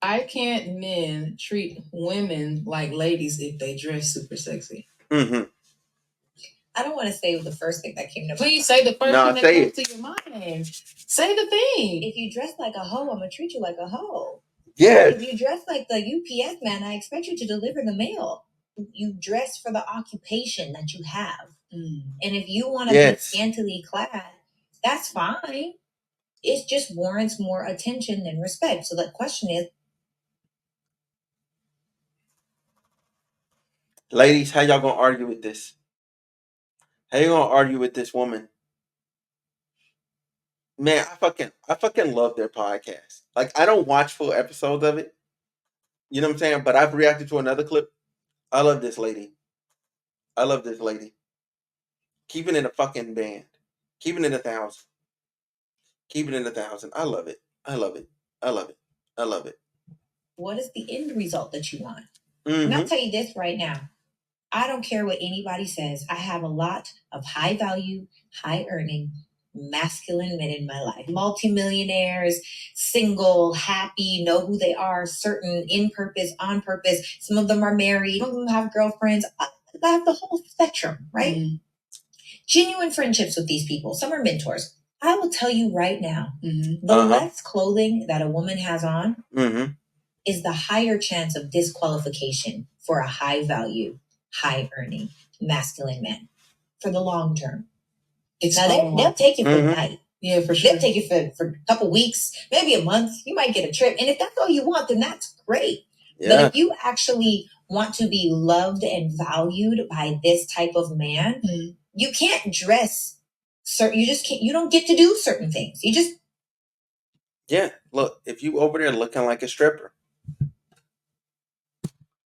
Why can't men treat women like ladies if they dress super sexy? Mm-hmm. I don't want to say the first thing that came to mind. Please say the first thing that comes to your mind. Say the thing. If you dress like a hoe, I'm going to treat you like a hoe. Yes. If you dress like the UPS man, I expect you to deliver the mail. You dress for the occupation that you have. And if you want to be scantily clad, that's fine. It just warrants more attention than respect. So the question is, ladies, how y'all gonna argue with this? How you gonna argue with this woman? Man, I fucking love their podcast. Like, I don't watch full episodes of it. You know what I'm saying? But I've reacted to another clip. I love this lady. I love this lady. Keeping it a fucking band. Keeping it 1,000. Keeping it 1,000. I love it. I love it. I love it. I love it. What is the end result that you want? And I'll tell you this right now. I don't care what anybody says. I have a lot of high value, high earning, masculine men in my life. Multimillionaires, single, happy, know who they are, certain, in purpose, on purpose. Some of them are married. Some of them have girlfriends. I have the whole spectrum, right? Genuine friendships with these people. Some are mentors. I will tell you right now, the less clothing that a woman has on is the higher chance of disqualification for a high value, high earning, masculine man for the long term. Now they'll take it for the night. Yeah, for sure. They'll take it for a couple weeks, maybe a month. You might get a trip. And if that's all you want, then that's great. Yeah. But if you actually want to be loved and valued by this type of man, you can't dress you just can't, you don't get to do certain things. You just. Yeah, look, if you over there looking like a stripper,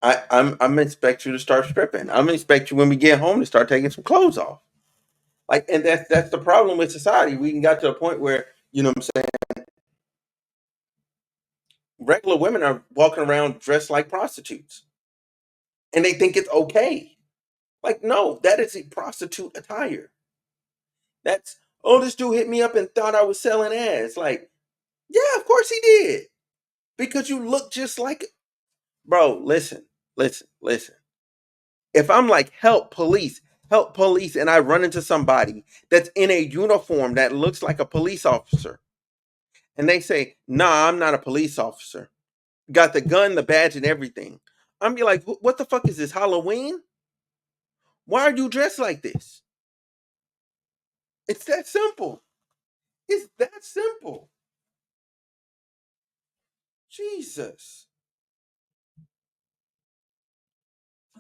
I'm expect you to start stripping. I'm expect you when we get home to start taking some clothes off. Like, and that's the problem with society. We got to a point where, you know what I'm saying, regular women are walking around dressed like prostitutes. And they think it's okay. Like, no, that is a prostitute attire. That's, oh, this dude hit me up and thought I was selling ass. Like, yeah, of course he did. Because you look just like it. Bro, listen. If I'm like, help police, and I run into somebody that's in a uniform that looks like a police officer, and they say, nah, I'm not a police officer, got the gun, the badge, and everything, I'm be like, what the fuck is this, Halloween? Why are you dressed like this? It's that simple. It's that simple. Jesus.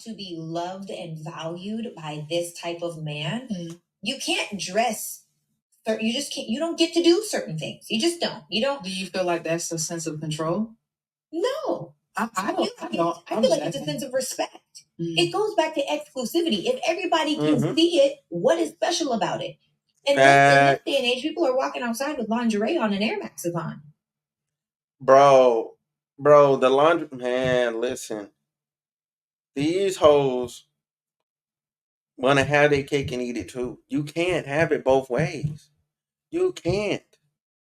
To be loved and valued by this type of man, you can't dress. You just can't. You don't get to do certain things. You just don't. You don't. Do you feel like that's a sense of control? No. I don't. I feel like it's a sense of respect. It goes back to exclusivity. If everybody can see it, what is special about it? And in this day and age, people are walking outside with lingerie on and Air Maxes on. Bro, the laundry, man, listen. These hoes want to have their cake and eat it too. You can't have it both ways. You can't.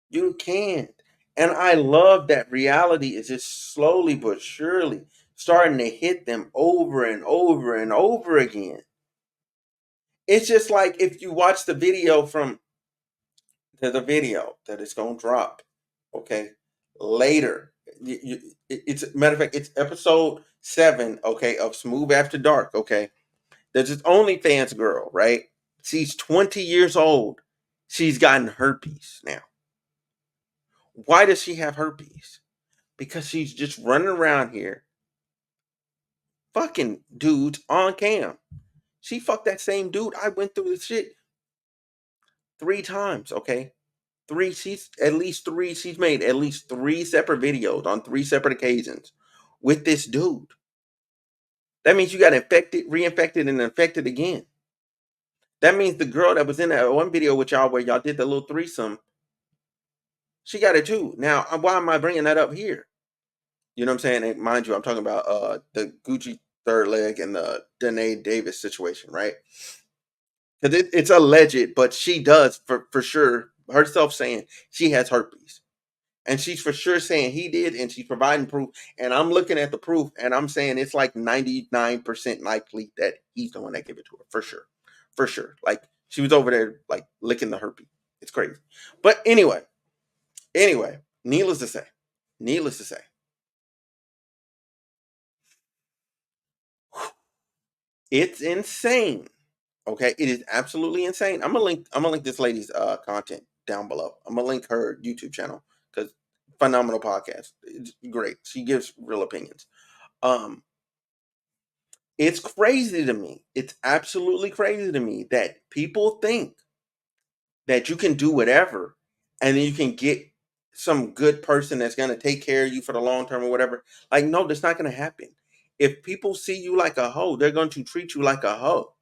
You can't. And I love that reality is just slowly but surely starting to hit them over and over and over again. It's just like if you watch the video from the video that it's going to drop, okay, later. It's matter of fact, it's episode 7, okay, of Smooth After Dark, okay. There's this OnlyFans girl, right? She's 20 years old. She's gotten herpes now. Why does she have herpes? Because she's just running around here fucking dudes on cam. She fucked that same dude. I went through this shit 3 times, okay? She's made at least 3 separate videos on 3 separate occasions with this dude. That means you got infected, reinfected, and infected again. That means the girl that was in that one video with y'all where y'all did the little threesome, she got it too. Now, why am I bringing that up here? You know what I'm saying? And mind you, I'm talking about the Gucci third leg and the Danae Davis situation, right? Because it's alleged, but she does for sure herself saying she has herpes. And she's for sure saying he did, and she's providing proof. And I'm looking at the proof, and I'm saying it's like 99% likely that he's the one that gave it to her, for sure. For sure. Like, she was over there, like, licking the herpes. It's crazy. But anyway, needless to say, it's insane. Okay, it is absolutely insane. I'm gonna link this lady's content down below. I'm gonna link her YouTube channel because phenomenal podcast. It's great. She gives real opinions. Um, it's crazy to me. It's absolutely crazy to me that people think that you can do whatever and then you can get some good person that's gonna take care of you for the long term or whatever. Like, no, that's not gonna happen. If people see you like a hoe, they're going to treat you like a hoe.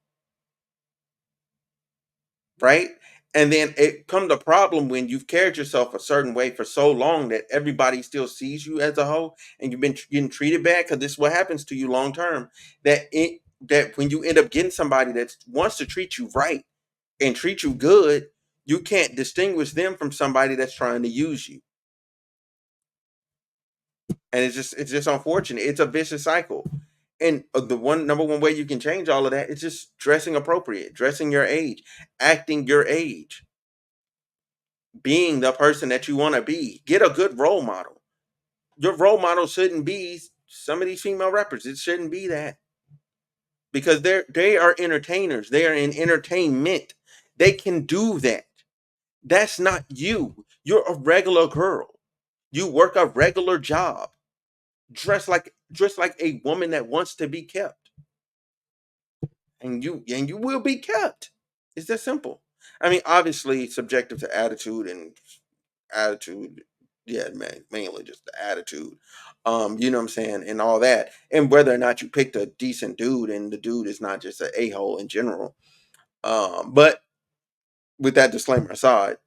Right? And then it comes a problem when you've carried yourself a certain way for so long that everybody still sees you as a hoe, and you've been getting treated bad, because this is what happens to you long term. That when you end up getting somebody that wants to treat you right and treat you good, you can't distinguish them from somebody that's trying to use you. And it's just unfortunate. It's a vicious cycle. And the number one way you can change all of that is just dressing appropriate, dressing your age, acting your age, being the person that you want to be. Get a good role model. Your role model shouldn't be some of these female rappers. It shouldn't be that, because they are entertainers. They are in entertainment. They can do that. That's not you. You're a regular girl. You work a regular job. Dress like a woman that wants to be kept, and you will be kept. It's that simple. I mean, obviously subjective to attitude, yeah, man, mainly just the attitude, you know what I'm saying, and all that, and whether or not you picked a decent dude and the dude is not just an a-hole in general. But with that disclaimer aside,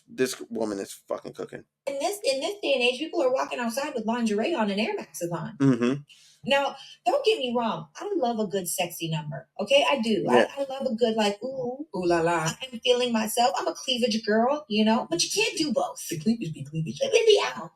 this woman is fucking cooking. In this day and age, people are walking outside with lingerie on and Air Maxes on. Mm-hmm. Now, don't get me wrong. I love a good sexy number. Okay, I do. Yeah. I love a good, like, ooh la la. I'm feeling myself. I'm a cleavage girl, but you can't do both. The cleavage be cleavage. It be out,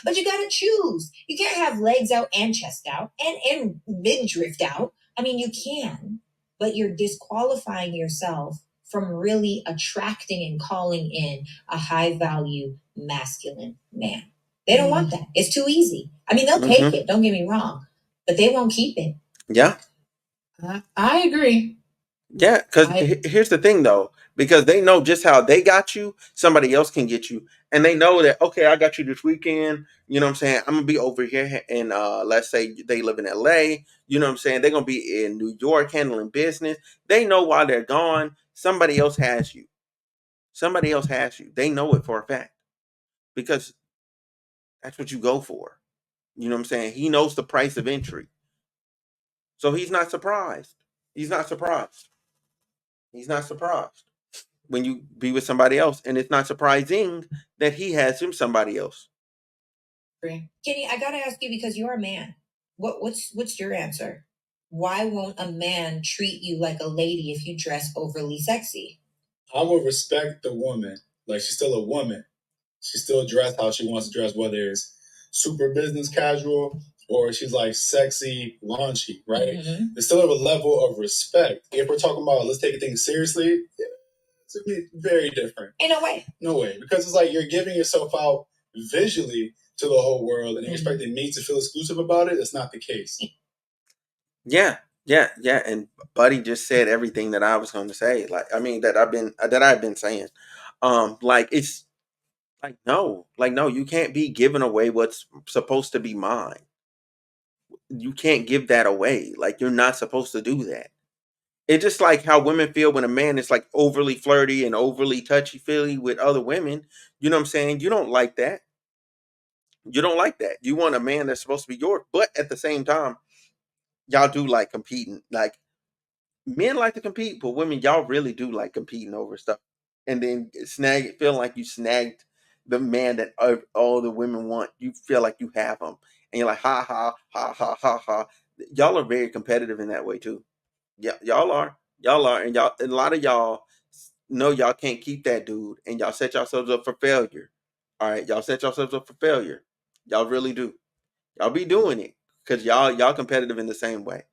but you gotta choose. You can't have legs out and chest out and midriff out. I mean, you can, but you're disqualifying yourself from really attracting and calling in a high value masculine man. They don't want that. It's too easy. I mean, they'll take it. Don't get me wrong, but they won't keep it. Yeah. I agree. Yeah, because here's the thing, though, because they know just how they got you, somebody else can get you, and they know that, okay, I got you this weekend. You know what I'm saying? I'm gonna be over here, and let's say they live in LA. You know what I'm saying? They're gonna be in New York handling business. They know while they're gone, somebody else has you. Somebody else has you. They know it for a fact, because that's what you go for. You know what I'm saying? He knows the price of entry, so he's not surprised. He's not surprised. He's not surprised when you be with somebody else, and it's not surprising that he has him somebody else. Kenny, I gotta ask you, because you're a man. What's your answer? Why won't a man treat you like a lady if you dress overly sexy? I would respect the woman. Like, she's still a woman. She still dressed how she wants to dress, whether it's super business casual or she's like sexy, launchy, right? Mm-hmm. There's still a level of respect. If we're talking about let's take things seriously, it's gonna be very different. Ain't no way. No way. Because it's like you're giving yourself out visually to the whole world and you're expecting me to feel exclusive about it. That's not the case. Yeah. And Buddy just said everything that I was going to say. Like, I mean, that I've been saying. Like, it's no, you can't be giving away what's supposed to be mine. You can't give that away. Like, you're not supposed to do that. It's just like how women feel when a man is like overly flirty and overly touchy feely with other women. You know what I'm saying? You don't like that. You don't like that. You want a man that's supposed to be yours, but at the same time, y'all do like competing. Like, men like to compete, but women, y'all really do like competing over stuff. And then feeling like you snagged the man that all the women want. You feel like you have him, and you're like, ha ha ha ha ha ha. Y'all are very competitive in that way too. Yeah, y'all are, and a lot of y'all know y'all can't keep that dude, and y'all set yourselves up for failure. All right, y'all set yourselves up for failure. Y'all really do. Y'all be doing it because y'all competitive in the same way.